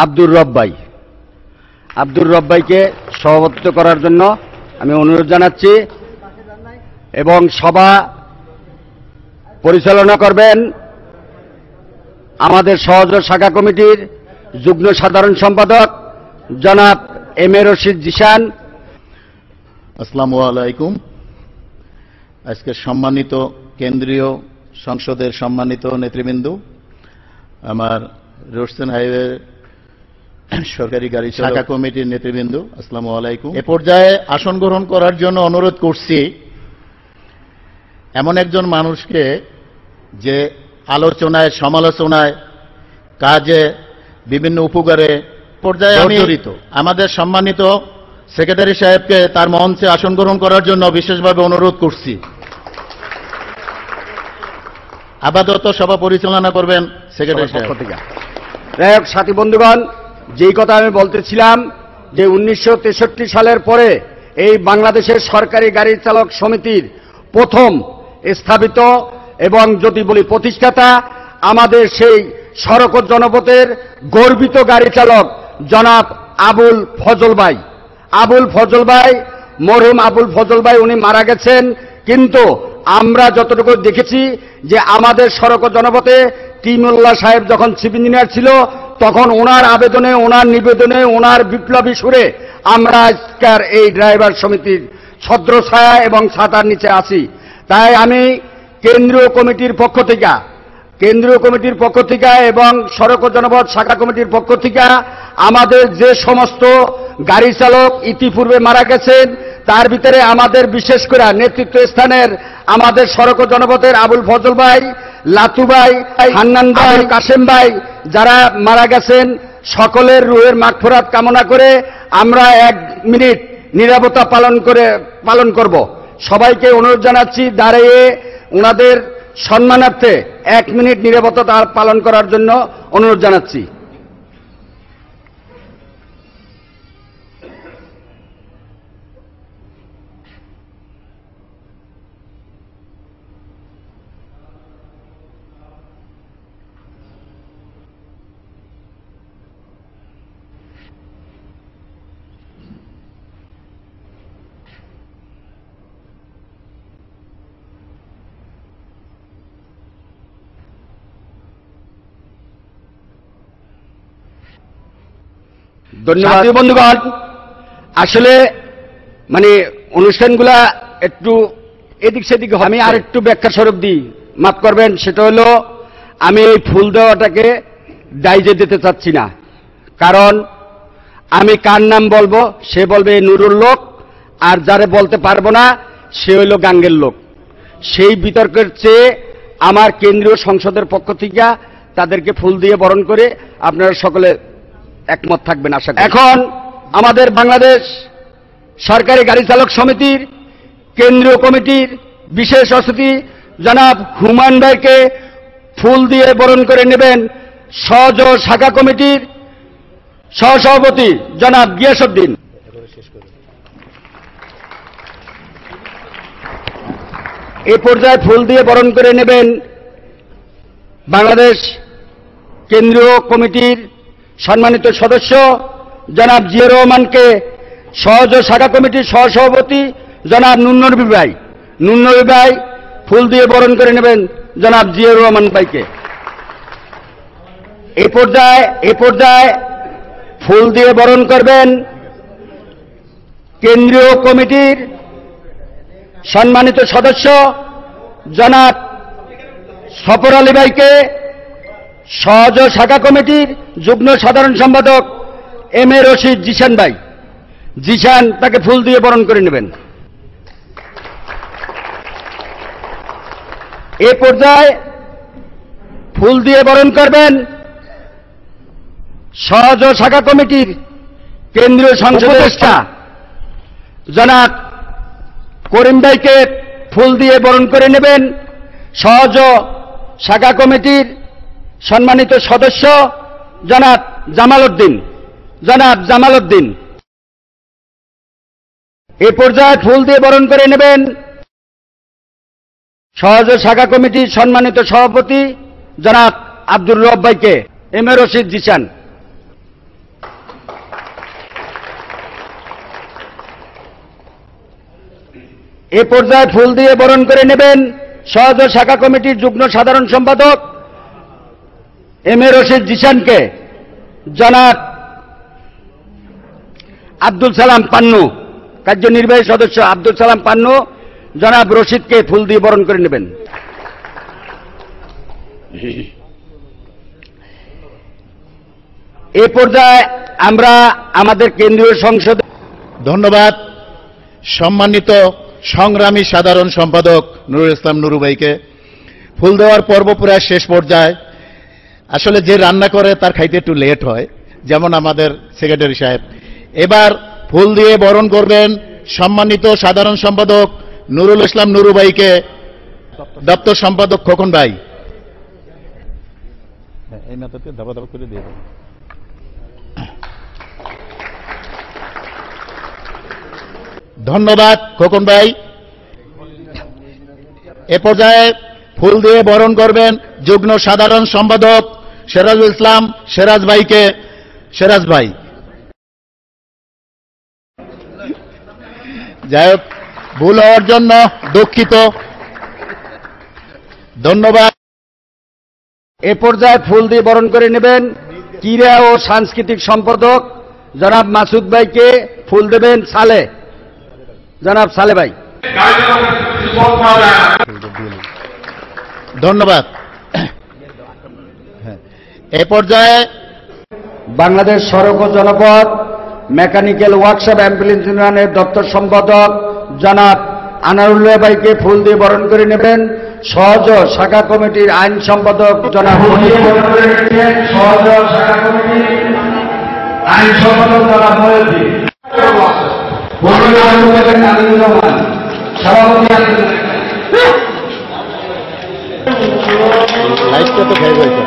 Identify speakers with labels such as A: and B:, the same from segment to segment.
A: আব্দুর রব ভাই। আব্দুর রব ভাইকে সভাপতিত্ব করার জন্য আমি অনুরোধ জানাচ্ছি এবং সভা পরিচালনা করবেন আমাদের সহযোগ শাখা কমিটির যুগ্ম সাধারণ সম্পাদক জনাব এম এ রশিদ জিশান।
B: আসসালামু আলাইকুম। আজকে সম্মানিত কেন্দ্রীয় সংসদের সম্মানিত নেতৃবৃন্দ, আমার রোডসেন হাইওয়ে সরকারি গাড়ি শাখা কমিটির নেতৃবৃন্দ, আসসালামু আলাইকুম। এ পর্যায়ে আসন গ্রহণ করার জন্য অনুরোধ করছি এমন একজন মানুষকে যে আলোচনায়, সমালোচনায়, কাজে, বিভিন্ন উপকারে পর্যায়ে জড়িত। আমাদের সম্মানিত সেক্রেটারি সাহেবকে তার মঞ্চে আসন গ্রহণ করার জন্য বিশেষভাবে অনুরোধ করছি। আপাতত সভা পরিচালনা করবেন সেক্রেটারি সাহেব।
A: সাথী বন্ধুগণ, যেই কথা আমি বলতেছিলাম যে 1963 সালের পরে এই বাংলাদেশের সরকারি গাড়ি চালক সমিতির প্রথম স্থাপিত এবং যদি বলি প্রতিষ্ঠাতা আমাদের সেই সড়ক ও জনপথের গর্বিত গাড়ি চালক জনাব আবুল ফজল ভাই। আবুল ফজল ভাই, মরহুম আবুল ফজল ভাই উনি মারা গেছেন, কিন্তু আমরা যতটুকু দেখেছি যে আমাদের সড়ক ও জনপথে টিমুল্লাহ সাহেব যখন চিফ ইঞ্জিনিয়ার ছিল তখন ওনার আবেদনে, ওনার নিবেদনে, ওনার বিপ্লবী সুরে আমরা আজকের এই ড্রাইভার সমিতির ছত্রছায়া এবং ছাতার নিচে আছি। তাই আমি কেন্দ্রীয় কমিটির পক্ষ থেকে এবং সড়ক ও জনপথ শাখা কমিটির পক্ষ থেকে আমাদের যে সমস্ত গাড়ি চালক ইতিপূর্বে মারা গেছেন তার ভিতরে আমাদের বিশেষ করে নেতৃত্ব স্থানের আমাদের সড়ক ও জনপথের আবুল ফজল ভাই, লাতু ভাই, হান্নান ভাই, কাশেম ভাই যারা মারা গেছেন সকলের রুহের মাগফিরাত কামনা করে আমরা 1 মিনিট নীরবতা পালন করব। সবাইকে অনুরোধ জানাচ্ছি দাঁড়িয়ে ওনাদের সম্মানার্থে 1 মিনিট নীরবতা পালন করার জন্য অনুরোধ জানাচ্ছি। ধন্যবাদ বন্ধুগণ। আসলে অনুষ্ঠানগুলা একটু এদিক সেদিক, আমি আর একটু ব্যাখ্যা স্বরূপ দিই, মাফ করবেন। সেটা হলো আমি এই ফুল দেওয়াটাকে দায়িত্ব দিতে চাচ্ছি না, কারণ আমি কার নাম বলবো সে বলবে নুরুল লোক, আর যারে বলতে পারবো না সে হইল গাঙ্গের লোক। সেই বিতর্কের চেয়ে আমার কেন্দ্রীয় সংসদের পক্ষ থেকে তাদেরকে ফুল দিয়ে বরণ করে আপনারা সকলে একমত থাকবেন আশা করি। এখন আমাদের বাংলাদেশ সরকারি গাড়ি চালক সমিতির কেন্দ্রীয় কমিটির বিশেষ অতিথি জনাব হুমায়ুন ভাইকে ফুল দিয়ে বরণ করে নেবেন সহযোগ শাখা কমিটির সহসভাপতি জনাব গিয়াসউদ্দিন। এই পর্যায়ে ফুল দিয়ে বরণ করে নেবেন বাংলাদেশ কেন্দ্রীয় কমিটির সম্মানিত সদস্য জনাব জিয়া রহমানকে সহযোগ শাখা কমিটির সহসভাপতি জনাব নুন্নবী ভাই। নুন্নবী ভাই ফুল দিয়ে বরণ করে নেবেন জনাব জিয়া রহমান ভাইকে। এই পর্যায়ে ফুল দিয়ে বরণ করবেন কেন্দ্রীয় কমিটির সম্মানিত সদস্য জনাব সফর আলী ভাইকে, সহযোগ শাখা কমিটির যুগ্ম সাধারণ সম্পাদক এম এ রশিদ জিশান ভাই। জিশান তাকে ফুল দিয়ে বরণ করে নেবেন। এ পর্যায়ে ফুল দিয়ে বরণ করবেন সহযোগ শাখা কমিটির কেন্দ্রীয় সংসদ উপদেষ্টা জনাব করিম ভাইকে ফুল দিয়ে বরণ করে নেবেন সহযোগ শাখা কমিটির সম্মানিত সদস্য জনাব জামাল উদ্দিন। এ পর্যায়ে ফুল দিয়ে বরণ করে নেবেন সহযোগ শাখা কমিটির সম্মানিত সভাপতি জনাব আব্দুর রব ভাইকে, এম এ রশিদ জিশান। এ পর্যায়ে ফুল দিয়ে বরণ করে নেবেন সহজ শাখা কমিটির যুগ্ম সাধারণ সম্পাদক এম এ রশিদ জিশানকে জনাব আব্দুল সালাম পান্নু, কার্যনির্বাহী সদস্য আব্দুল সালাম পান্নু জনাব রশিদকে ফুল দিয়ে বরণ করে নেবেন। এ পর্যায়ে আমরা আমাদের কেন্দ্রীয় সংসদে
B: ধন্যবাদ সম্মানিত সংগ্রামী সাধারণ সম্পাদক নুরুল ইসলাম নুরু ভাইকে। ফুল দেওয়ার পর্ব প্রায় শেষ পর্যায়ে। আসলে যে রান্না করে তার খাইতে একটু লেট হয়, যেমন আমাদের সেক্রেটারি সাহেব। এবার ফুল দিয়ে বরণ করবেন সম্মানিত সাধারণ সম্পাদক নুরুল ইসলাম নুরু ভাইকে, দপ্তর সম্পাদক খোকন ভাই। এই মাথাতে ধাবা ধাবা করে দিয়ে দেবেন। ধন্যবাদ খোকন ভাই। এ পর্যায়ে ফুল দিয়ে বরণ করবেন যুগ্ম সাধারণ সম্পাদক সিরাজুল ইসলাম সিরাজ ভাইকে। সিরাজ ভাই, যাই হোক, ভুল হওয়ার জন্য দুঃখিত। ধন্যবাদ।
A: এ পর্যায়ে ফুল দিয়ে বরণ করে নেবেন ক্রীড়া ও সাংস্কৃতিক সম্পাদক জনাব মাসুদ ভাইকে ফুল দেবেন সালে, জনাব সালে ভাই।
B: ধন্যবাদ। এ পর্যায়ে
A: বাংলাদেশ সড়ক ও জনপথ মেকানিক্যাল ওয়ার্কশপ অ্যাম্বুলেন্স ইউনিয়নের দপ্তর সম্পাদক জনাব আনারুল্লাহ ভাইকে ফুল দিয়ে বরণ করে নেবেন সহজ শাখা কমিটির আইন সম্পাদক জনাব সহজ শাখা কমিটির আইন সম্পাদক জনাব
B: লাইটটা তো খাই হয়েছে।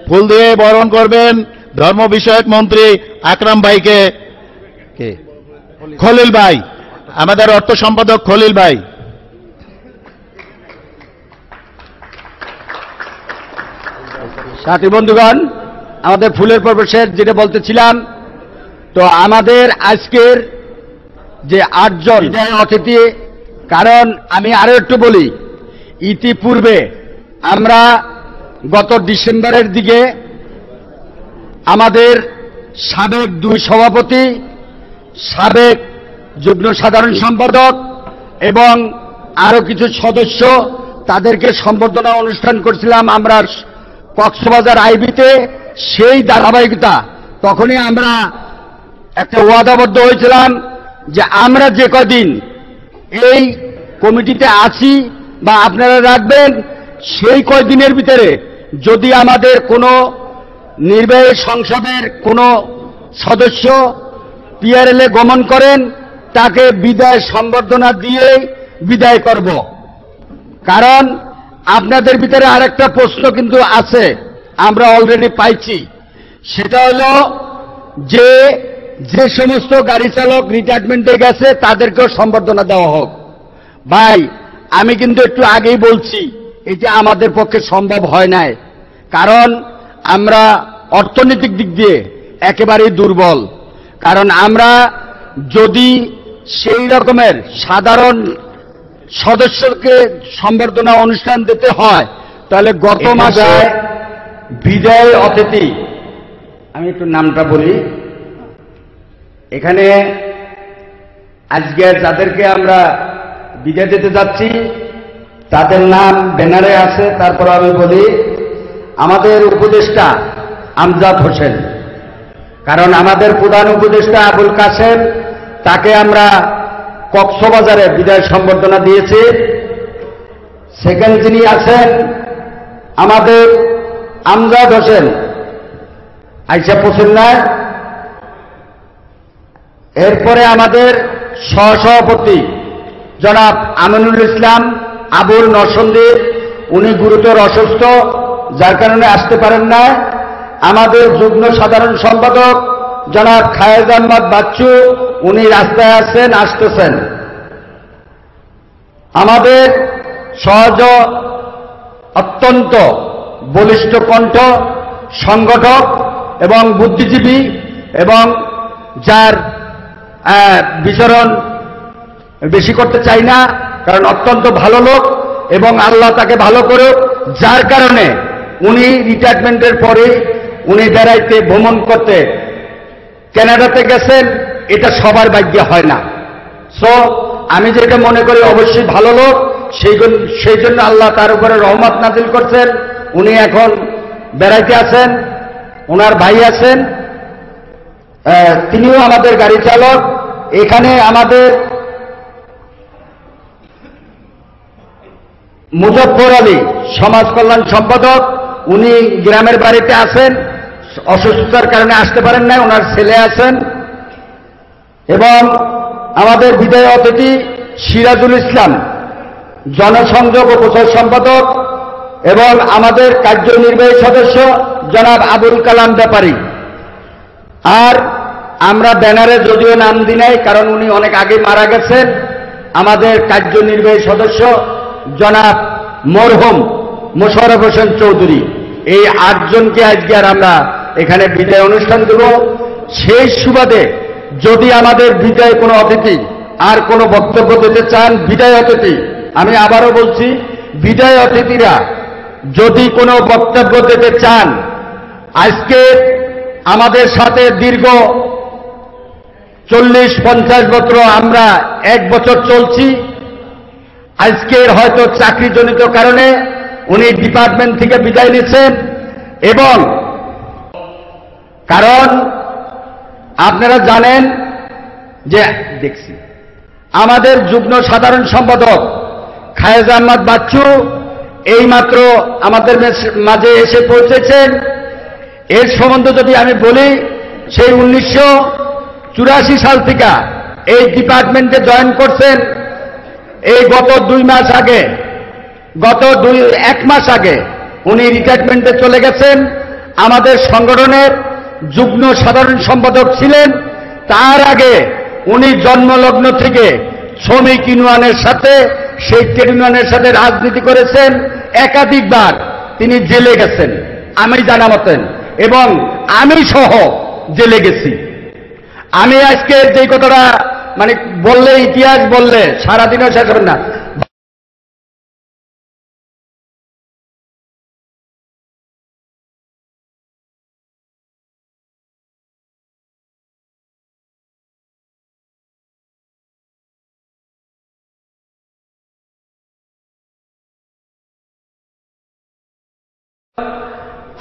B: ফুল দিয়ে বরণ করবেন ধর্ম বিষয়ক মন্ত্রী আকরাম ভাইকে। কে? খলিল ভাই, আমাদের অর্থ সম্পাদক খলিল ভাই।
A: সাথী বন্ধুগণ, আমাদের ফুলের পর্ব শেষ, যেটা বলতেছিলাম, তো আমাদের আজকের যে 8 জন অতিথি, কারণ আমি আরো একটু বলি, ইতিপূর্বে আমরা গত ডিসেম্বরের দিকে আমাদের সাবেক 2 সভাপতি, সাবেক যুগ্ম সাধারণ সম্পাদক এবং আরো কিছু সদস্য, তাদেরকে সম্বর্ধনা অনুষ্ঠান করছিলাম আমরা কক্সবাজার আইবিতে। সেই ধারাবাহিকতা তখনই আমরা একটা ওয়াদাবদ্ধ হয়েছিলাম যে আমরা যে কদিন এই কমিটিতে আছি বা আপনারা রাখবেন, সেই কয়দিনের ভিতরে যদি আমাদের কোনো নির্বাহী সংসদের কোনো সদস্য পিআরএল এ গমন করেন, তাকে বিদায় সম্বর্ধনা দিয়ে বিদায় করব। কারণ আপনাদের ভিতরে আরেকটা প্রশ্ন কিন্তু আছে, আমরা অলরেডি পাইছি, সেটা হলো যে যে সমস্ত গাড়ি চালক রিটায়ারমেন্টে গেছে তাদেরকেও সম্বর্ধনা দেওয়া হোক। ভাই, আমি কিন্তু একটু আগেই বলছি, এটা আমাদের পক্ষে সম্ভব হয় নাই, কারণ আমরা অর্থনৈতিক দিক দিয়ে একেবারেই দুর্বল। কারণ আমরা যদি সেই রকমের সাধারণ সদস্যকে সম্বর্ধনা অনুষ্ঠান দিতে হয়, তাহলে গত মাসে বিদায় অতিথি, আমি একটু নামটা বলি, এখানে আজকে যাদেরকে আমরা বিদায় দিতে যাচ্ছি তাদের নাম ব্যানারে আছে, তারপর আমি বলি, আমাদের উপদেষ্টা আমজাদ হোসেন, কারণ আমাদের প্রধান উপদেষ্টা আবুল কাসেম, তাকে আমরা কক্সবাজারে বিদায় সম্বর্ধনা দিয়েছি। সেকেন্ড যিনি আছেন আমাদের আমজাদ হোসেন, আইসা পছন্দ না। এরপরে আমাদের সহসভাপতি জনাব আমিনুল ইসলাম আবুল নরসন্দীপ, উনি গুরুতর অসুস্থ, যার কারণে আসতে পারেন না। আমাদের যুগ্ম সাধারণ সম্পাদক জনাব খায়েজ আহমদ বাচ্চু, উনি রাস্তায় আছেন, আসতেছেন। আমাদের সহজ অত্যন্ত বলিষ্ঠ কণ্ঠ সংগঠক এবং বুদ্ধিজীবী এবং যার বিচরণ বেশি করতে চাই না, কারণ অত্যন্ত ভালো লোক এবং আল্লাহ তাকে ভালো করুক, যার কারণে উনি রিটায়ারমেন্টের পরে উনি বেড়াইতে ভ্রমণ করতে কানাডাতে গেছেন। এটা সবার ভাগ্যে হয় না। সো আমি যেটা মনে করি অবশ্যই ভালো লোক, সেই জন্য আল্লাহ তার উপরে রহমত নাজিল করছেন। উনি এখন বেড়াইতে আছেন, ওনার ভাই আছেন, তিনিও আমাদের গাড়ি চালক। এখানে আমাদের মুজফ্ফর আলী সমাজ কল্যাণ সম্পাদক, উনি গ্রামের বাড়িতে আছেন, অসুস্থতার কারণে আসতে পারেন না, ওনার ছেলে আছেন। এবং আমাদের বিদায় অতিথি সিরাজুল ইসলাম জনসংযোগ ও প্রচার সম্পাদক এবং আমাদের কার্যনির্বাহী সদস্য জনাব আবুল কালাম ব্যাপারী। আর আমরা ব্যানারে যদিও নাম দিই নাই, কারণ উনি অনেক আগে মারা গেছেন, আমাদের কার্যনির্বাহী সদস্য জনাব মরহুম মোশাররফ হোসেন চৌধুরী। এই 8 জনকে আজকে আর আমরা এখানে বিদায় অনুষ্ঠান দেব। সেই সুবাদে যদি আমাদের বিদায় কোনো অতিথি আর কোনো বক্তব্য দিতে চান, বিদায় অতিথি, আমি আবারও বলছি, বিদায় অতিথিরা যদি কোনো বক্তব্য দিতে চান, আজকে আমাদের সাথে দীর্ঘ 40-50 বছর, আমরা 1 বছর চলছি। আজকের হয়তো চাকরিজনিত কারণে উনি ডিপার্টমেন্ট থেকে বিদায় নিচ্ছেন। এবং কারণ আপনারা জানেন যে দেখছি আমাদের যুগ্ম সাধারণ সম্পাদক খায়েজ আহমদ বাচ্চু এইমাত্র আমাদের মাঝে এসে পৌঁছেছেন। এর সম্বন্ধে যদি আমি বলি, সেই 1984 সাল থেকে এই ডিপার্টমেন্টে জয়েন করছেন। এই গত 2 মাস আগে, গত 1 মাস আগে উনি রিটায়ারমেন্টে চলে গেছেন। আমাদের সংগঠনের যুগ্ম সাধারণ সম্পাদক ছিলেন। তার আগে উনি জন্মলগ্ন থেকে শ্রমিক ইউনিয়নের সাথে, সেই ট্রেড ইউনিয়নের সাথে রাজনীতি করেছেন। একাধিকবার তিনি জেলে গেছেন আমি জানা মতেন, এবং আমি সহ জেলে গেছি। আমি আজকে যে কথাটা মানে বললে, ইতিহাস বললে সারাদিনও শেষ হবে না।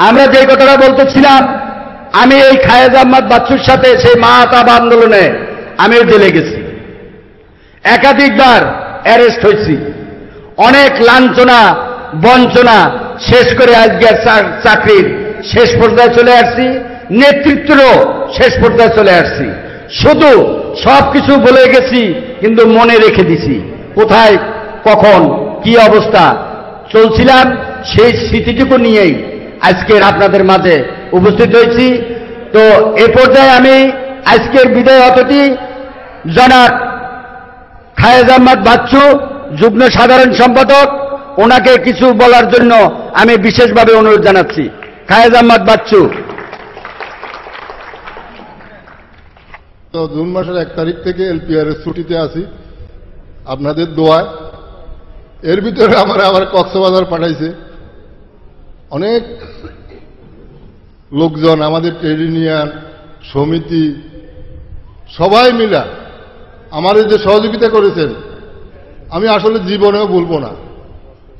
A: আমরা যে কথাটা বলতেছিলাম, আমি এই খায়েজ আহমদ বাচ্চুর সাথে সেই মাহতাব আন্দোলনে আমিও জেলে গেছি, একাধিকবার অ্যারেস্ট হয়েছি, অনেক লাঞ্ছনা বঞ্চনা শেষ করে আজকে চাকরির শেষ পর্যায়ে চলে আসছি, নেতৃত্বেরও শেষ পর্যায়ে চলে আসছি। শুধু সবকিছু বলে গেছি, কিন্তু মনে রেখে দিছি কোথায় কখন কি অবস্থা চলছিলাম, সেই স্মৃতিটুকু নিয়েই আজকের আপনাদের মাঝে উপস্থিত হয়েছি। তো এ পর্যায়ে আমি আজকের বিদায় অতিথি জনাব খায়েজ আহমদ বাচ্চু, যুগ্ম সাধারণ সম্পাদক, ওনাকে কিছু বলার জন্য আমি বিশেষভাবে অনুরোধ জানাচ্ছি। খায়েজ আহমদ বাচ্চু।
C: তো জুন মাসের 1 তারিখ থেকে এলপিআর এর ছুটিতে আছি আপনাদের দোয়ায়। এর ভিতরে আমার আবার কক্সবাজার পাঠাইছে অনেক লোকজন, আমাদের ট্রেড ইউনিয়ন সমিতি সবাই মিলা আমার যে সহযোগিতা করেছেন, আমি আসলে জীবনেও বলবো না।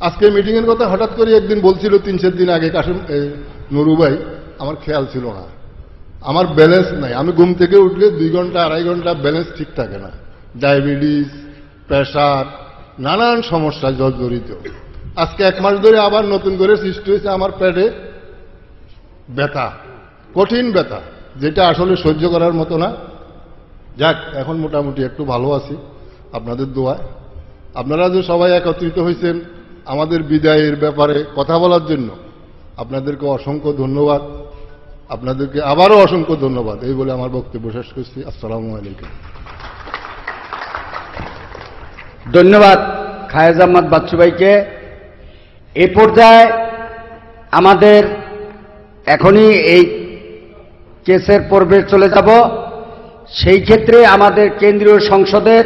C: আজকে মিটিংয়ের কথা হঠাৎ করে একদিন বলছিল 3-4 দিন আগে কাশিম নুরু ভাই, আমার খেয়াল ছিল না, আমার ব্যালেন্স নাই। আমি ঘুম থেকে উঠলে 2 ঘন্টা 2.5 ঘন্টা ব্যালেন্স ঠিক থাকে না, ডায়াবেটিস, প্রেশার, নানান সমস্যা জর্জরিত। আজকে 1 মাস ধরে আবার নতুন করে সৃষ্টি হয়েছে আমার পেটে ব্যথা, কঠিন ব্যথা, যেটা আসলে সহ্য করার মতো না। যাক, এখন মোটামুটি একটু ভালো আছি আপনাদের দোয়ায়। আপনারা যে সবাই একত্রিত হয়েছেন আমাদের বিদায়ের ব্যাপারে কথা বলার জন্য, আপনাদেরকে অসংখ্য ধন্যবাদ। আপনাদেরকে আবারও অসংখ্য ধন্যবাদ। এই বলে আমার বক্তব্য শেষ করছি। আসসালামু আলাইকুম।
A: ধন্যবাদ খায়েজ আহমদ বাচ্চু ভাইকে। এ পর্যায়ে আমাদের এখনই এই কেসের পর্বে চলে যাব। সেই ক্ষেত্রে আমাদের কেন্দ্রীয় সংসদের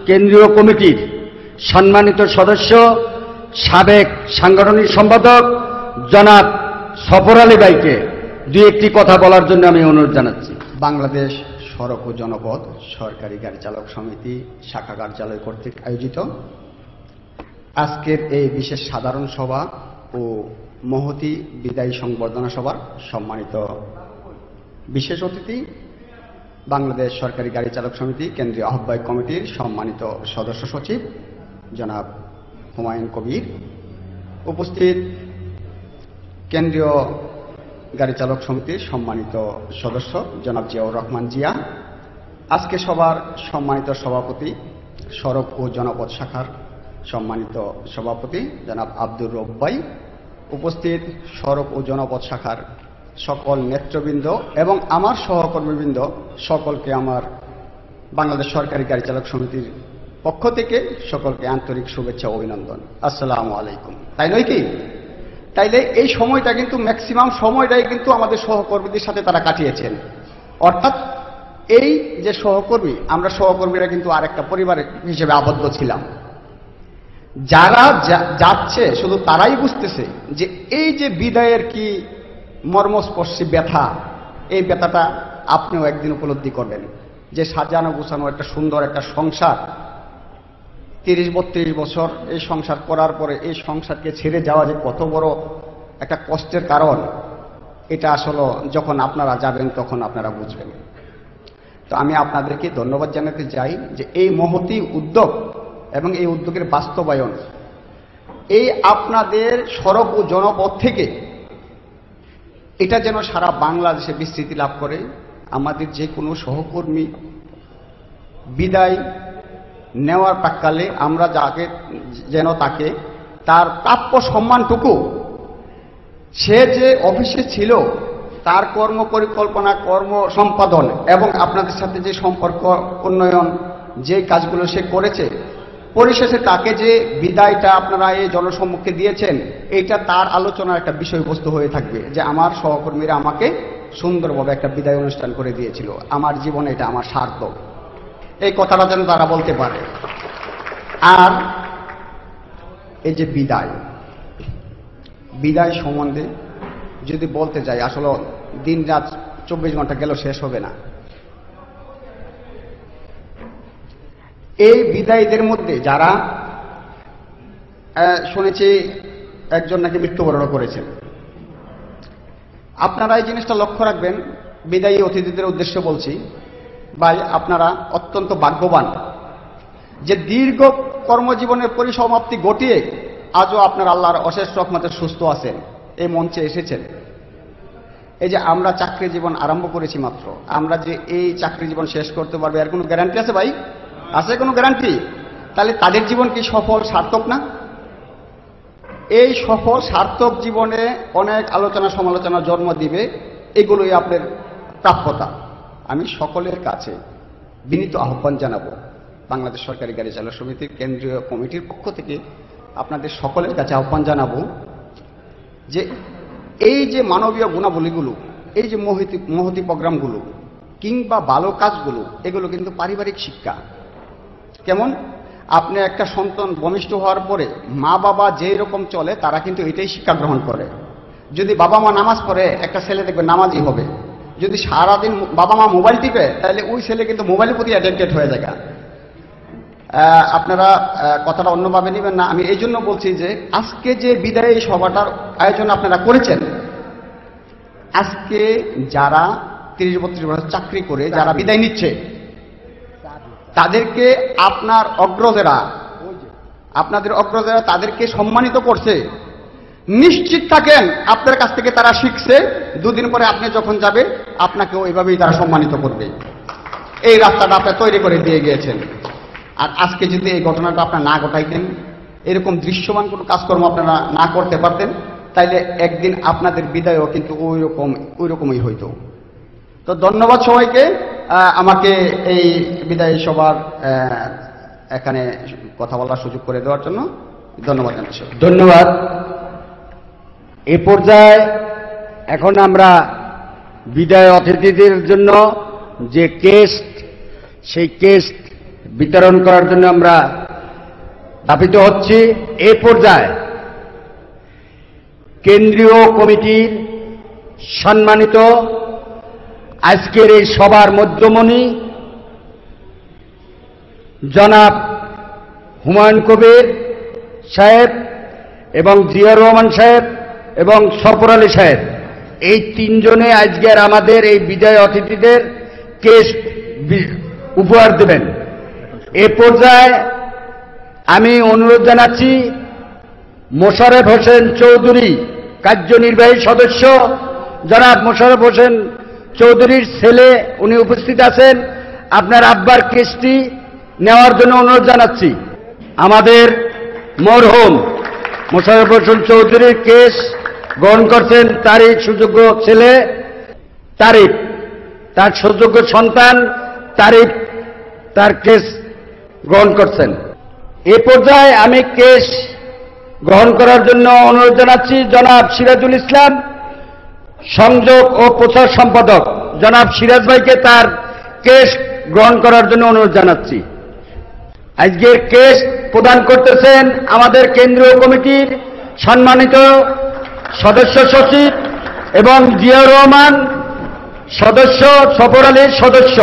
A: কেন্দ্রীয় কমিটির সম্মানিত সদস্য সাবেক সাংগঠনিক সম্পাদক জনাব সফর আলী ভাইকে দুই একটি কথা বলার জন্য আমি অনুরোধ জানাচ্ছি।
D: বাংলাদেশ সড়ক ও জনপথ সরকারি গাড়ি চালক সমিতি শাখা কার্যালয় কর্তৃক আয়োজিত আজকের এই বিশেষ সাধারণ সভা ও মহতী বিদায়ী সংবর্ধনা সভার সম্মানিত বিশেষ অতিথি বাংলাদেশ সরকারি গাড়ি চালক সমিতি কেন্দ্রীয় আহ্বায়ক কমিটির সম্মানিত সদস্য সচিব জনাব হুমায়ুন কবির, উপস্থিত কেন্দ্রীয় গাড়ি চালক সমিতির সম্মানিত সদস্য জনাব জিয়াউর রহমান জিয়া, আজকে সবার সম্মানিত সভাপতি সড়ক ও জনপথ শাখার সম্মানিত সভাপতি জনাব আব্দুর রব ভাই, উপস্থিত সড়ক ও জনপথ শাখার সকল নেতৃবৃন্দ এবং আমার সহকর্মীবৃন্দ, সকলকে আমার বাংলাদেশ সরকারি গাড়ি চালক সমিতির পক্ষ থেকে সকলকে আন্তরিক শুভেচ্ছা ও অভিনন্দন। আসসালামু আলাইকুম। তাই নয় কি? তাইলে এই সময়টা কিন্তু ম্যাক্সিমাম সময়টাই কিন্তু আমাদের সহকর্মীদের সাথে তারা কাটিয়েছেন। অর্থাৎ এই যে সহকর্মী, আমরা সহকর্মীরা কিন্তু আর একটা পরিবার হিসেবে আবদ্ধ ছিলাম। যারা যাচ্ছে শুধু তারাই বুঝতেছে যে এই যে বিদায়ের কি মর্মস্পর্শী ব্যথা, এই ব্যথাটা আপনিও একদিন উপলব্ধি করবেন যে সাজানো গোছানো একটা সুন্দর একটা সংসার 30-32 বছর এই সংসার করার পরে এই সংসারকে ছেড়ে যাওয়া যে কত বড় একটা কষ্টের কারণ, এটা আসলে যখন আপনারা যাবেন তখন আপনারা বুঝবেন। তো আমি আপনাদেরকে ধন্যবাদ জানাতে চাই যে এই মহতী উদ্যোগ এবং এই উদ্যোগের বাস্তবায়ন, এই আপনাদের সড়ক ও জনপথ থেকে এটা যেন সারা বাংলাদেশে বিস্তৃতি লাভ করে। আমাদের যে কোনো সহকর্মী বিদায় নেওয়ার প্রাক্কালে আমরা যাকে যেন তাকে তার প্রাপ্য সম্মানটুকু, সে যে অফিসে ছিল তার কর্ম পরিকল্পনা, কর্ম সম্পাদন এবং আপনাদের সাথে যে সম্পর্ক উন্নয়ন, যে কাজগুলো সে করেছে, পরিশেষে তাকে যে বিদায়টা আপনারা এই জনসম্মুখে দিয়েছেন, এইটা তার আলোচনার একটা বিষয়বস্তু হয়ে থাকবে যে আমার সহকর্মীরা আমাকে সুন্দরভাবে একটা বিদায় অনুষ্ঠান করে দিয়েছিল, আমার জীবনে এটা আমার সার্থক, এই কথাটা যেন তারা বলতে পারে। আর এই যে বিদায় সম্বন্ধে যদি বলতে যাই, আসলে দিন রাত 24 ঘন্টা গেল শেষ হবে না। এই বিদায়ীদের মধ্যে যারা শুনেছি একজন নাকি মৃত্যুবরণ করেছেন, আপনারা এই জিনিসটা লক্ষ্য রাখবেন। বিদায়ী অতিথিদের উদ্দেশ্যে বলছি, ভাই আপনারা অত্যন্ত ভাগ্যবান যে দীর্ঘ কর্মজীবনের পরিসমাপ্তি ঘটিয়ে আজও আপনারা আল্লাহর অশেষ রহমতে সুস্থ আছেন, এই মঞ্চে এসেছেন। এই যে আমরা চাকরি জীবন আরম্ভ করেছি মাত্র, আমরা যে এই চাকরি জীবন শেষ করতে পারবে এর কোনো গ্যারান্টি আছে ভাই? আছে কোনো গ্যারান্টি? তাহলে তাদের জীবন কি সফল সার্থক না? এই সফল সার্থক জীবনে অনেক আলোচনা সমালোচনা জন্ম দিবে, এগুলোই আপনার প্রাপ্যতা। আমি সকলের কাছে বিনীত আহ্বান জানাবো, বাংলাদেশ সরকারি গাড়ি চালক সমিতির কেন্দ্রীয় কমিটির পক্ষ থেকে আপনাদের সকলের কাছে আহ্বান জানাবো যে এই যে মানবীয় গুণাবলীগুলো, এই যে মহতী প্রোগ্রামগুলো কিংবা ভালো কাজগুলো, এগুলো কিন্তু পারিবারিক শিক্ষা। কেমন? আপনি একটা সন্তান ভূমিষ্ঠ হওয়ার পরে মা বাবা যেই রকম চলে তারা কিন্তু এটাই শিক্ষা গ্রহণ করে। যদি বাবা মা নামাজ পড়ে একটা ছেলে দেখবে নামাজই হবে, যদি সারাদিন বাবা মা মোবাইল টিপে তাহলে ওই ছেলে কিন্তু মোবাইলের প্রতি অ্যাডিক্টেড হয়ে যায়। আপনারা কথাটা অন্যভাবে নেবেন না। আমি এই জন্য বলছি যে আজকে যে বিদায়ী সভাটার আয়োজন আপনারা করেছেন, আজকে যারা 30-32 বছর চাকরি করে যারা বিদায় নিচ্ছে তাদেরকে আপনাদের অগ্রজেরা তাদেরকে সম্মানিত করছে। নিশ্চিত থাকেন আপনার কাছ থেকে তারা শিখছে, দুদিন পরে আপনি যখন যাবেন আপনাকে ওইভাবেই তারা সম্মানিত করবে। এই রাস্তাটা আপনি তৈরি করে দিয়ে গিয়েছেন। আর আজকে যদি এই ঘটনাটা আপনারা না ঘটাইতেন, এরকম দৃশ্যমান কোনো কাজকর্ম আপনারা না করতে পারতেন, তাইলে একদিন আপনাদের বিদায়ও কিন্তু ওই রকমই হইতো। তো ধন্যবাদ সবাইকে আমাকে এই বিদায়ী সভার এখানে কথা বলার সুযোগ করে দেওয়ার জন্য ধন্যবাদ জানাচ্ছি।
A: ধন্যবাদ। এ পর্যায়ে এখন আমরা বিদায় অতিথিদের জন্য যে কেস্ট, সেই কেস্ট বিতরণ করার জন্য আমরা ধাবিত হচ্ছি। এই পর্যায়ে কেন্দ্রীয় কমিটির সম্মানিত আজকের এই সভার মধ্যমণি জনাব হুমায়ুন কবির সাহেব এবং জিয়াউর রহমান সাহেব এবং সফর আলী সাহেব, এই তিনজনে আজকের আমাদের এই বিদায় অতিথিদের কেস্ট উপহার দেবেন। এ পর্যায়ে আমি অনুরোধ জানাচ্ছি মোশাররফ হোসেন চৌধুরী, কার্যনির্বাহী সদস্য জনাব মোশাররফ হোসেন চৌধুরীর ছেলে, উনি উপস্থিত আছেন, আপনার আব্বার কেসটি নেওয়ার জন্য অনুরোধ জানাচ্ছি। আমাদের মরহুম মোশাররফ হোসেন চৌধুরীর কেস গ্রহণ করছেন তারই সুযোগ্য ছেলে তারিফ, তার সুযোগ্য সন্তান তারিফ তার কেস গ্রহণ করছেন। এ পর্যায়ে আমি কেস গ্রহণ করার জন্য অনুরোধ জানাচ্ছি জনাব সিরাজুল ইসলাম, সংযোগ ও প্রচার সম্পাদক জনাব সিরাজ ভাইকে তার কেস গ্রহণ করার জন্য অনুরোধ জানাচ্ছি। আজকের কেস প্রদান করতেছেন আমাদের কেন্দ্রীয় কমিটির সম্মানিত সদস্য সচিব এবং জিয়াউর রহমান সদস্য, সফর আলীর সদস্য।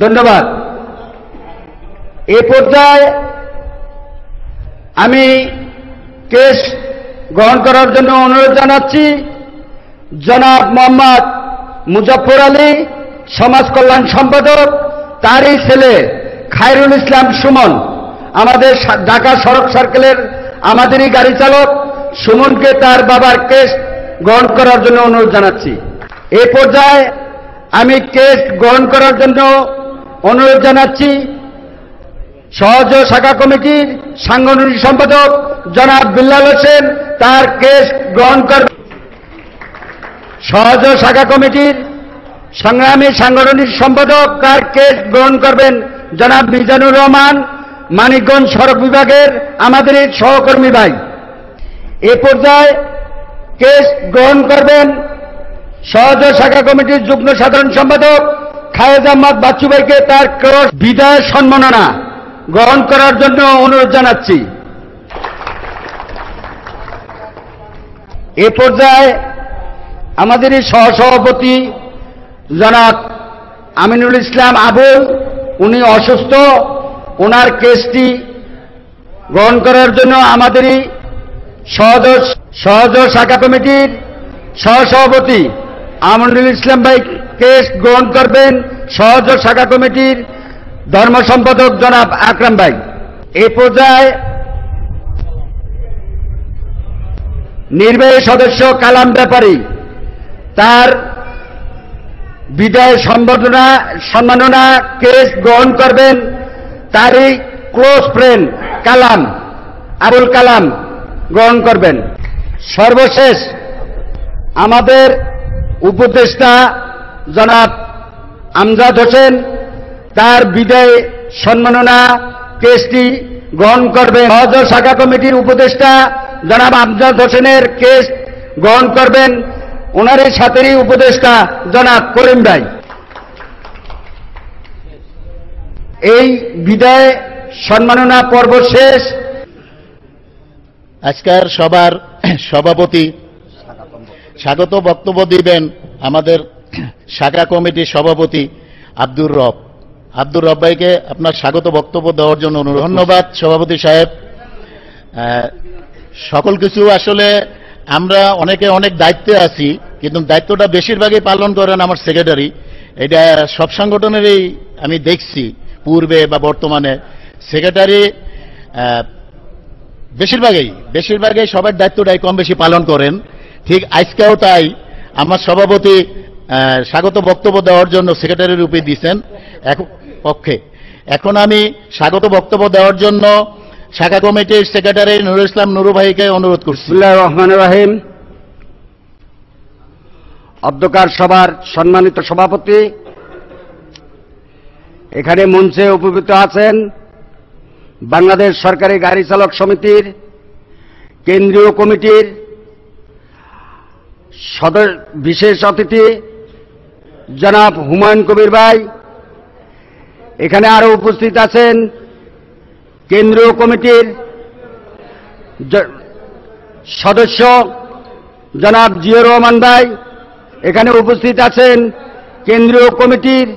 A: ধন্যবাদ। এ পর্যায়ে আমি কেস গ্রহণ করার জন্য অনুরোধ জানাচ্ছি জনাব মোহাম্মদ মুজফর আলী, সমাজ কল্যাণ সম্পাদক, তারই ছেলে খায়রুল ইসলাম সুমন, আমাদের ঢাকা সড়ক সার্কেলের আমাদেরই গাড়ি চালক সুমনকে তার বাবার কেস গ্রহণ করার জন্য অনুরোধ জানাচ্ছি। এ পর্যায়ে আমি কেস গ্রহণ করার জন্য অনুরোধ জানাচ্ছি সহজ শাখা কমিটির সাংগঠনিক সম্পাদক জনাব বিল্লাল হোসেন, তার কেস গ্রহণ করবেন। সহজ শাখা কমিটির সংগ্রামী সাংগঠনিক সম্পাদক, তার কেস গ্রহণ করবেন জনাব মিজানুর রহমান, মানিকগঞ্জ সড়ক বিভাগের আমাদের এই সহকর্মী ভাই। এ পর্যায়ে কেস গ্রহণ করবেন সহজ শাখা কমিটির যুগ্ম সাধারণ সম্পাদক খায়েজ আহমদ বাচ্চু ভাইকে তার ক্রস বিদায় সম্মাননা গ্রহণ করার জন্য অনুরোধ জানাচ্ছি। এ পর্যায়ে আমাদের এই সহসভাপতি জনাব আমিনুল ইসলাম আবুল, উনি অসুস্থ, ওনার কেসটি গ্রহণ করার জন্য আমাদেরই সহজ শাখা কমিটির সহসভাপতি আমিনুল ইসলাম ভাই কেস গ্রহণ করবেন সহজ শাখা কমিটির ধর্ম সম্পাদক জনাব আকরাম ভাই। এই পর্যায়ে নির্বাহী সদস্য কালাম ব্যাপারী, তার বিদায় সম্মাননা কেস গ্রহণ করবেন তারই ক্লোজ ফ্রেন্ড কালাম, আবুল কালাম গ্রহণ করবেন। সর্বশেষ আমাদের উপদেষ্টা জনাব আমজাদ হোসেন, তার বিদায় সম্মাননা কেসটি গ্রহণ করবেন সহজ শাখা কমিটির উপদেষ্টা জনাব আমজাদ হোসেনের কেস গ্রহণ করবেন ওনারই সাথেরই উপদেষ্টা জনাব করিম ভাই। এই বিদায় সম্মাননা পর্ব শেষ।
B: আজকের সবার সভাপতি স্বাগত বক্তব্য দিবেন আমাদের শাখা কমিটির সভাপতি আব্দুর রব ভাইকে আপনার স্বাগত বক্তব্য দেওয়ার জন্য অনুরোধ। ধন্যবাদ সভাপতি সাহেব। সকল কিছু আসলে আমরা অনেকে অনেক দায়িত্বে আছি, কিন্তু দায়িত্বটা বেশিরভাগই পালন করেন আমার সেক্রেটারি। এটা সব সংগঠনেরই আমি দেখছি, পূর্বে বা বর্তমানে সেক্রেটারি বেশিরভাগই সবার দায়িত্বটাই কম বেশি পালন করেন। ঠিক আজকেও তাই আমার সভাপতি স্বাগত বক্তব্য দেওয়ার জন্য সেক্রেটারির রূপে দিয়েছেন পক্ষে। এখন আমি স্বাগত বক্তব্য দেওয়ার জন্য শাখা কমিটির সেক্রেটারি নুরুল ইসলাম নুরু ভাইকে অনুরোধ করছি।
A: বিসমিল্লাহির রহমানির রহিম। অধ্যকার সভার সম্মানিত সভাপতি, এখানে মঞ্চে উপস্থিত আছেন বাংলাদেশ সরকারি গাড়ি চালক সমিতির কেন্দ্রীয় কমিটির বিশেষ অতিথি জনাব হুমায়ুন কবির ভাই, এখানে আরো উপস্থিত আছেন কেন্দ্রীয় কমিটির সদস্য জনাব জিয়র রহমান ভাই, এখানে উপস্থিত আছেন কেন্দ্রীয় কমিটির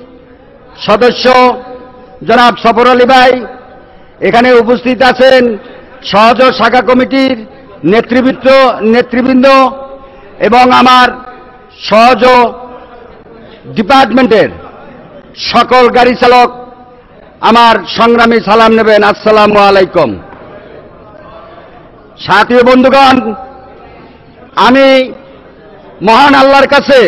A: সদস্য জনাব সফর আলী ভাই, এখানে উপস্থিত আছেন সহজ শাখা কমিটির নেতৃবৃন্দ এবং আমার সহজ ডিপার্টমেন্টের সকল গাড়ি চালক আমার সংগ্রামী সালাম নেবেন। আসসালামু আলাইকুম। সাথী বন্ধুগণ, আমি মহান আল্লাহর কাছে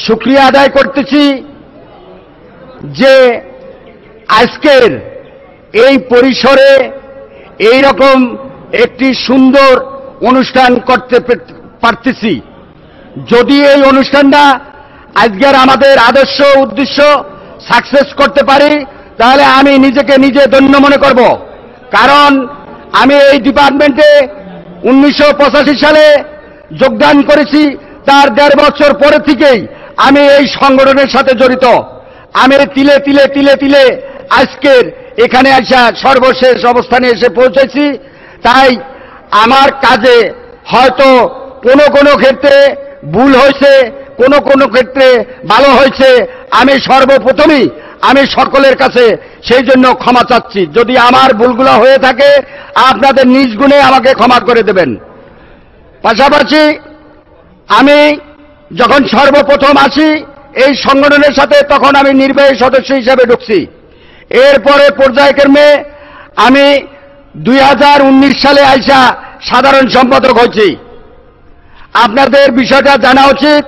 A: শুকরিয়া আদায় করতেছি যে আজকের এই পরিসরে এই রকম একটি সুন্দর অনুষ্ঠান করতে পারতেছি। যদি এই অনুষ্ঠানটা আজকের আমাদের আদর্শ উদ্দেশ্য সাকসেস করতে পারি, তাহলে আমি নিজেকে নিজে ধন্য মনে করব। কারণ আমি এই ডিপার্টমেন্টে 1985 সালে যোগদান করেছি। তার 1.5 বছর পরে থেকেই আমি এই সংগঠনের সাথে জড়িত। আমি তিলে তিলে তিলে তিলে আজকের এখানে আসা সর্বশেষ অবস্থানে এসে পৌঁছেছি। তাই আমার কাজে হয়তো কোনো ক্ষেত্রে ভুল হয়েছে, কোনো ক্ষেত্রে ভালো হয়েছে। আমি সর্বপ্রথমই আমি সকলের কাছে সেই জন্য ক্ষমা চাচ্ছি। যদি আমার ভুলগুলো হয়ে থাকে, আপনাদের নিজ গুণে আমাকে ক্ষমা করে দেবেন। পাশাপাশি আমি যখন সর্বপ্রথম আসি এই সংগঠনের সাথে, তখন আমি নির্বাহী সদস্য হিসেবে ঢুকছি। এরপরে পর্যায়ক্রমে আমি 2019 সালে আইসা সাধারণ সম্পাদক হয়েছি। আপনাদের বিষয়টা জানা উচিত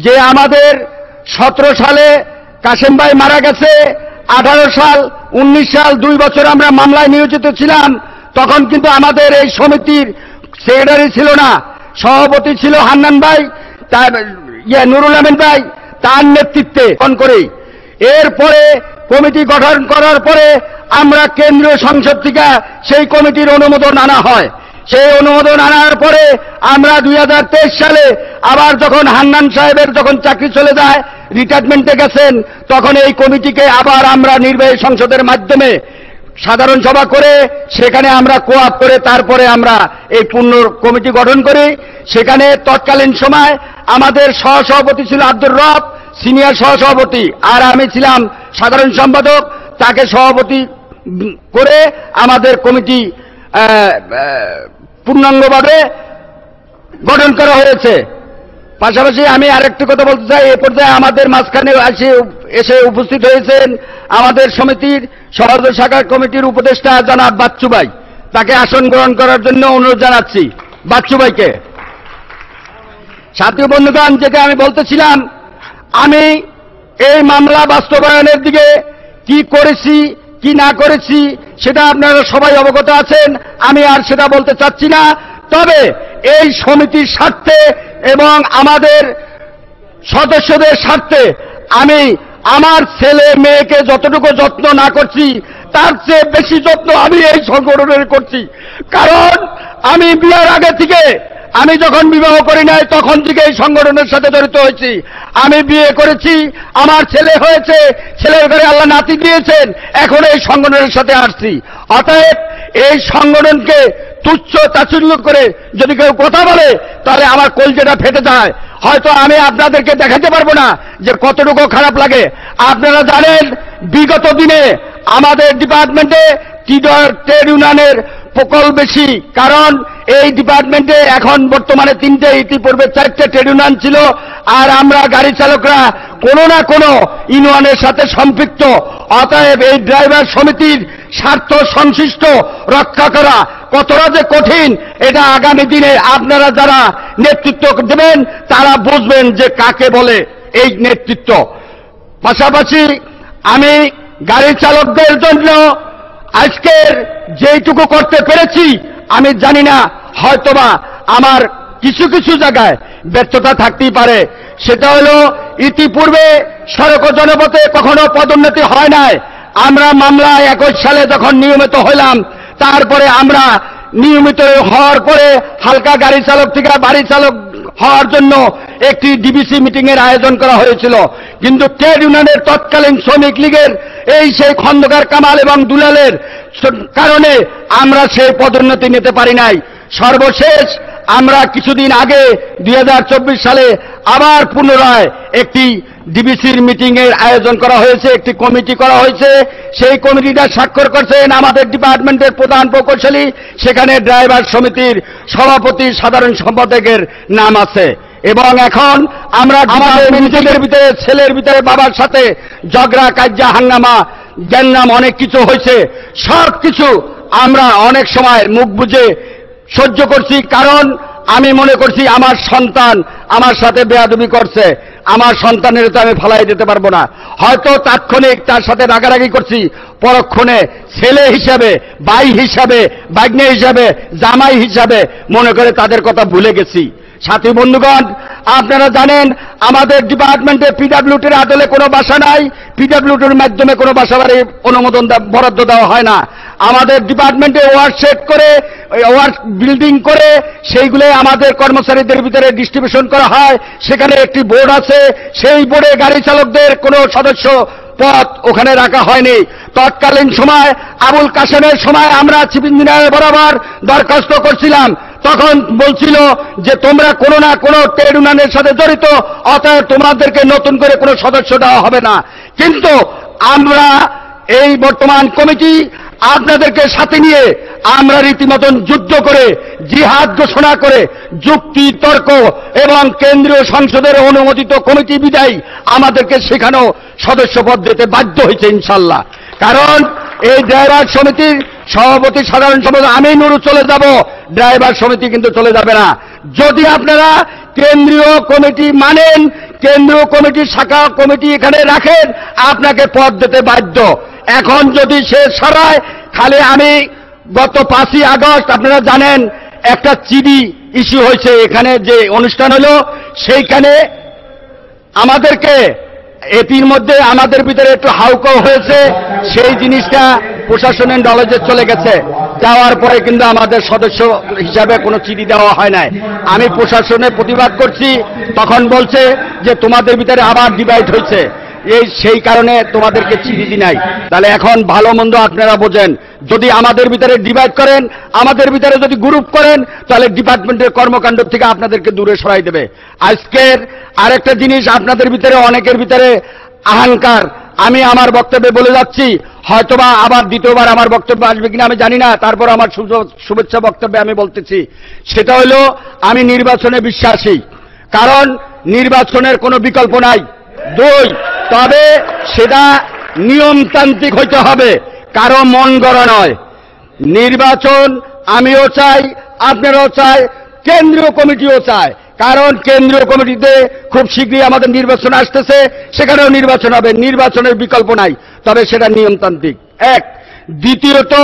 A: যে আমাদের 17 সালে কাশেম ভাই মারা গেছে। 18 সাল 19 সাল 2 বছর আমরা মামলায় নিয়োজিত ছিলাম। তখন কিন্তু আমাদের এই সমিতির সেক্রেটারি ছিল না, সভাপতি ছিল হান্নান ভাই, তার নুরুল আমিন ভাই, তার নেতৃত্বে করেই। এরপরে কমিটি গঠন করার পরে আমরা কেন্দ্রীয় সংসদ থেকে সেই কমিটির অনুমোদন আনা হয়। সেই অনুমোদন আনার পরে আমরা 2023 সালে আবার যখন হান্নান সাহেবের যখন চাকরি চলে যায়, রিটায়ারমেন্টে গেছেন, তখন এই কমিটিকে আবার আমরা নির্বাহী সংসদের মাধ্যমে সাধারণ সভা করে সেখানে আমরা কোআপ করে তারপরে আমরা এই পূর্ণ কমিটি গঠন করি। সেখানে তৎকালীন সময় আমাদের সহসভাপতি ছিল আব্দুর রব, সিনিয়র সহসভাপতি, আর আমি ছিলাম সাধারণ সম্পাদক। তাকে সভাপতি করে আমাদের কমিটি পূর্ণাঙ্গভাবে গঠন করা হয়েছে। পাশাপাশি আমি আরেকটি কথা বলতে চাই, এ পর্যায়ে আমাদের মাঝখানে এসে উপস্থিত হয়েছেন আমাদের সমিতির সহজ শাখা কমিটির উপদেষ্টা জনাব বাচ্চু ভাই। তাকে আসন গ্রহণ করার জন্য অনুরোধ জানাচ্ছি বাচ্চু ভাইকে। সাথী বন্ধুগণ, যেটা আমি বলতেছিলাম, আমি এই মামলা বাস্তবায়নের দিকে কি করেছি কি না করেছি সেটা আপনারা সবাই অবগত আছেন। আমি আর সেটা বলতে চাচ্ছি না। তবে এই সমিতির স্বার্থে এবং আমাদের সদস্যদের স্বার্থে আমি আমার ছেলে মেয়েকে যতটুকু যত্ন না করছি, তার চেয়ে বেশি যত্ন আমি এই সংগঠনের করছি। কারণ আমি বিয়ের আগে থেকে, আমি যখন বিবাহ করি নাই তখন থেকে এই সংগঠনের সাথে জড়িত হয়েছি। আমি বিয়ে করেছি, আমার ছেলে হয়েছে, ছেলের ঘরে আল্লাহ নাতি দিয়েছেন, এখন এই সংগঠনের সাথে আসছি। অতএব এই সংগঠনকে তুচ্ছ তাচ্ছিল্য করে যদি কেউ কথা বলে, তাহলে আমার কলজেটা ফেটে যায়। হয়তো আমি আপনাদেরকে দেখাতে পারবো না যে কতটুকু খারাপ লাগে। আপনারা জানেন বিগত দিনে আমাদের ডিপার্টমেন্টে ট্রেড ইউনিয়নের প্রকল্প বেশি। কারণ এই ডিপার্টমেন্টে এখন বর্তমানে 3টে, ইতিপূর্বে 4টে ট্রেড ইউনিয়ন ছিল। আর আমরা গাড়ি চালকরা কোনো না কোনো ইউনিয়নের সাথে সম্পৃক্ত। অতএব এই ড্রাইভার সমিতির স্বার্থ সংশ্লিষ্ট রক্ষা করা কতটা যে কঠিন, এটা আগামী দিনে আপনারা যারা নেতৃত্ব দেবেন তারা বুঝবেন যে কাকে বলে এই নেতৃত্ব। পাশাপাশি আমি গাড়ি চালকদের জন্য আজকের যেইটুকু করতে পেরেছি, আমি জানি না হয়তোবা আমার কিছু কিছু জায়গায় ব্যর্থতা থাকতেই পারে। সেটা হলো ইতিপূর্বে সড়ক ও জনপথে কখনো পদোন্নতি হয় নাই। আমরা মামলায় 21 সালে যখন নিয়মিত হইলাম, তারপরে আমরা নিয়মিত হওয়ার পরে হালকা গাড়ি চালক থেকে বাড়ি চালক হওয়ার জন্য একটি ডিবিসি মিটিং এর আয়োজন করা হয়েছিল, কিন্তু ট্রেড ইউনিয়নের তৎকালীন শ্রমিক লীগের সেই খন্দকার কামাল এবং দুলালের কারণে আমরা সেই পদোন্নতি নিতে পারি নাই। সর্বশেষ আমরা কিছুদিন আগে 2024 সালে আবার পুনরায় একটি ডিবিসির মিটিং এর আয়োজন করা হয়েছে, একটি কমিটি করা হয়েছে। সেই কমিটিটা স্বাক্ষর করছেন আমাদের ডিপার্টমেন্টের প্রধান প্রকৌশলী, সেখানে ড্রাইভার সমিতির সভাপতি, সাধারণ সম্পাদকের নাম আছে। এবং এখন আমরা আমাদের নিজেদের ভিতরে, ছেলের ভিতরে বাবার সাথে ঝগড়া, কাজ্জা, হাঙ্গামা, জ্ঞাননাম অনেক কিছু হয়েছে। সব কিছু আমরা অনেক সময় মুখ বুজে সহ্য করছি, কারণ আমি মনে করছি আমার সন্তান আমার সাথে বেয়াদবি করছে, আমার সন্তানের তো আমি ফালাই দিতে পারবো না। হয়তো তাৎক্ষণিক তার সাথে রাগারাগি করছি, পরক্ষণে ছেলে হিসাবে, ভাই হিসাবে, ভাগ্নে হিসাবে, জামাই হিসাবে মনে করে তাদের কথা ভুলে গেছি। সাথী বন্ধুগণ, আপনারা জানেন আমাদের ডিপার্টমেন্টে পিডব্লিউটির আদলে কোনো বাসা নাই, পিডব্লিউটির মাধ্যমে কোনো বাসা বাড়ি অনুমোদন বরাদ্দ দেওয়া হয় না। আমাদের ডিপার্টমেন্টে ওয়ার্কশেড করে, ওয়ার্ক বিল্ডিং করে সেইগুলো আমাদের কর্মচারীদের ভিতরে ডিস্ট্রিবিউশন করা হয়। সেখানে একটি বোর্ড আছে, সেই বোর্ডে গাড়ি চালকদের কোনো সদস্য পদ ওখানে রাখা হয়নি। তৎকালীন সময় আবুল কাসেমের সময় আমরা চিফ ইঞ্জিনিয়ার বরাবর দরখাস্ত করছিলাম, তখন বলছিল যে তোমরা কোনো না কোনো ট্রেড ইউনিয়নের সাথে জড়িত, অতএব তোমাদেরকে নতুন করে কোনো সদস্য দেওয়া হবে না। কিন্তু আমরা এই বর্তমান কমিটি আপনাদেরকে সাথে নিয়ে আমরা রীতিমতন যুদ্ধ করে, জিহাদ ঘোষণা করে, যুক্তি তর্ক এবং কেন্দ্রীয় সংসদের অনুমোদিত কমিটি বিদায় আমাদেরকে সেখানেও সদস্যপদ দিতে বাধ্য হয়েছে ইনশাল্লাহ। কারণ এই ড্রাইভার সমিতির সভাপতি, সাধারণ সম্পাদক আমি নুরু চলে যাব, ড্রাইভার সমিতি কিন্তু চলে যাবে না। যদি আপনারা কেন্দ্রীয় কমিটি মানেন, কেন্দ্রীয় কমিটির শাখা কমিটি এখানে রাখেন, আপনাকে পদ দিতে বাধ্য। এখন যদি সে সরায়, খালি আমি গত 5ই আগস্ট আপনারা জানেন একটা চিডি ইস্যু হয়েছে, এখানে যে অনুষ্ঠান হলো সেইখানে আমাদেরকে এটির মধ্যে আমাদের ভিতরে একটু হাউকাউ হয়েছে, সেই জিনিসটা প্রশাসনের নলেজে চলে গেছে। যাওয়ার পরে কিন্তু আমাদের সদস্য হিসাবে কোনো চিঠি দেওয়া হয় নাই। আমি প্রশাসনে প্রতিবাদ করছি, তখন বলছে যে তোমাদের ভিতরে আবার ডিভাইড হয়েছে, সেই কারণে তোমাদেরকে চিঠি দি নাই। তাহলে এখন ভালো মন্দ আপনারা বোঝেন, যদি আমাদের ভিতরে ডিভাইড করেন, আমাদের ভিতরে যদি গ্রুপ করেন, তাহলে ডিপার্টমেন্টের কর্মকাণ্ড থেকে আপনাদেরকে দূরে সরাই দেবে। আজকের আরেকটা জিনিস, আপনাদের ভিতরে অনেকের ভিতরে আহংকার, আমি আমার বক্তব্যে বলে যাচ্ছি, হয়তোবা আবার দ্বিতীয়বার আমার বক্তব্য আসবে কিনা আমি জানি না, তারপর আমার শুভেচ্ছা বক্তব্যে আমি বলতেছি, সেটা হলো আমি নির্বাচনে বিশ্বাসী, কারণ নির্বাচনের কোনো বিকল্প নাই। 2, তবে সেটা নিয়মতান্ত্রিক হইতে হবে, কারো মন গড়া নয়। নির্বাচন আমিও চাই, আপনারাও চাই, কেন্দ্রীয় কমিটিও চায়, কারণ কেন্দ্রীয় কমিটিতে খুব শীঘ্রই আমাদের নির্বাচন আসতেছে, সেখানেও নির্বাচন হবে, নির্বাচনের বিকল্প নাই, তবে সেটা নিয়মতান্ত্রিক। 1, দ্বিতীয়ত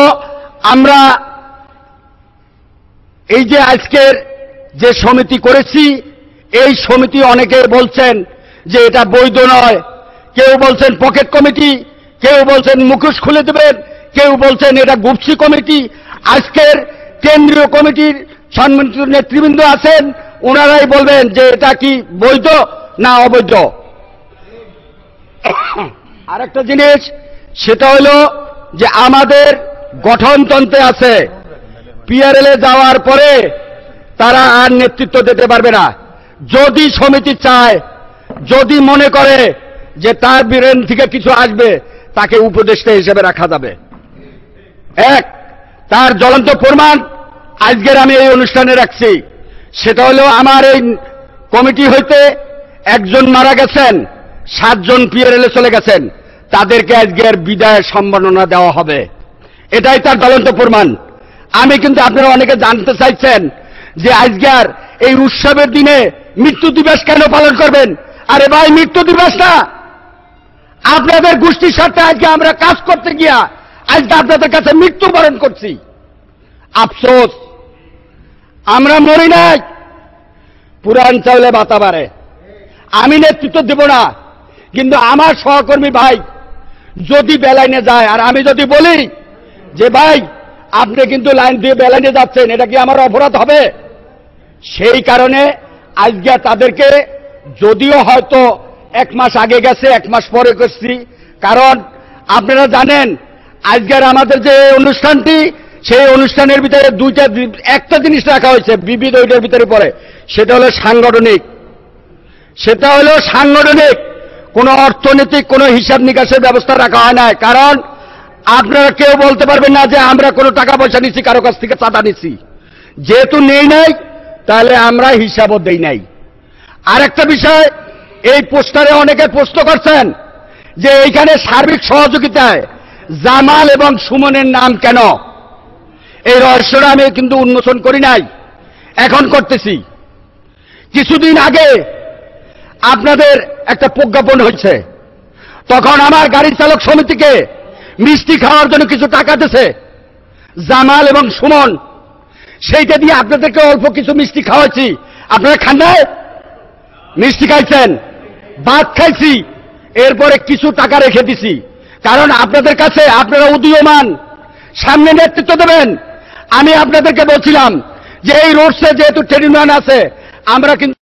A: আমরা এই যে আজকের যে সমিতি করেছি, এই সমিতি অনেকে বলছেন যে এটা বৈধ নয়, কেউ বলছেন পকেট কমিটি, কেউ বলছেন মুখোশ খুলে দেবেন, কেউ বলছেন এটা গুপসি কমিটি। আজকের কেন্দ্রীয় কমিটির সম্মানিত নেতৃবৃন্দ আছেন, ওনারাই বলবেন যে এটা কি বৈধ না অবৈধ। আরেকটা জিনিস, সেটা হলো যে আমাদের গঠনতন্ত্রে আছে, পিআরএলে যাওয়ার পরে তারা আর নেতৃত্ব দিতে পারবে না। যদি সমিতি চায়, যদি মনে করে যে তার বিরেন থেকে কিছু আসবে, তাকে উপদেষ্টা হিসেবে রাখা যাবে। 1, তার জ্বলন্ত প্রমাণ আজকের আমি এই অনুষ্ঠানে রাখছি, সেটা হলো আমার এই কমিটি হইতে একজন মারা গেছেন, 7 জন পিআরএলে চলে গেছেন, তাদেরকে আজকের বিদায় সম্মাননা দেওয়া হবে, এটাই তার জ্বলন্ত প্রমাণ। আমি কিন্তু আপনারা অনেকে জানতে চাইছেন যে আজকের এই উৎসবের দিনে মৃত্যু দিবস কেন পালন করবেন? আরে ভাই, মৃত্যু দিবস না, আপনাদের গোষ্ঠীর সাথে আজকে আমরা কাজ করতে গিয়া আজকে আপনাদের কাছে মৃত্যুবরণ করছি। আফসোস, আমরা মরি নাই, পুরান চাউলে বাতা বাড়ে। আমি নেতৃত্ব দেব না, কিন্তু আমার সহকর্মী ভাই যদি বেলাইনে যায়, আর আমি যদি বলি যে ভাই আপনি কিন্তু লাইন দিয়ে বেলাইনে যাচ্ছেন, এটা কি আমার অপরাধ হবে? সেই কারণে আজকে তাদেরকে, যদিও হয়তো 1 মাস আগে গেছে, 1 মাস পরে করছি, কারণ আপনারা জানেন আজকের আমাদের যে অনুষ্ঠানটি, সেই অনুষ্ঠানের ভিতরে একটা জিনিস রাখা হয়েছে বিবিধ ওইটার ভিতরে পড়ে, সেটা হলো সাংগঠনিক। সেটা হলো সাংগঠনিক, কোনো অর্থনৈতিক কোনো হিসাব নিকাশের ব্যবস্থা রাখা হয় না। কারণ আপনারা কেউ বলতে পারবেন না যে আমরা কোনো টাকা পয়সা নিচ্ছি, কারো কাছ থেকে চাঁদা নিচ্ছি। যেহেতু নেই নাই, তাহলে আমরা হিসাবও দেই নাই। আরেকটা বিষয়, এই পোস্টারে অনেকে প্রশ্ন করছেন যে এইখানে সার্বিক সহযোগিতায় জামাল এবং সুমনের নাম কেন? এই রহস্যটা আমি কিন্তু উন্মোচন করি নাই, এখন করতেছি। কিছুদিন আগে আপনাদের একটা প্রজ্ঞাপন হয়েছে, তখন আমার গাড়ি চালক সমিতিকে মিষ্টি খাওয়ার জন্য কিছু টাকা দিয়েছে জামাল এবং সুমন, সেইটা দিয়ে আপনাদেরকে অল্প কিছু মিষ্টি খাওয়াচ্ছি। আপনারা খান নাই? মিষ্টি খাইছেন, ভাত খাইছি, এরপরে কিছু টাকা রেখে দিছি। কারণ আপনাদের কাছে আপনারা উদীয়মান, সামনে নেতৃত্ব দেবেন। আমি আপনাদেরকে বলছিলাম যে এই রোডসে যেহেতু ট্রেড ইউনিয়ন আছে, আমরা কিন্তু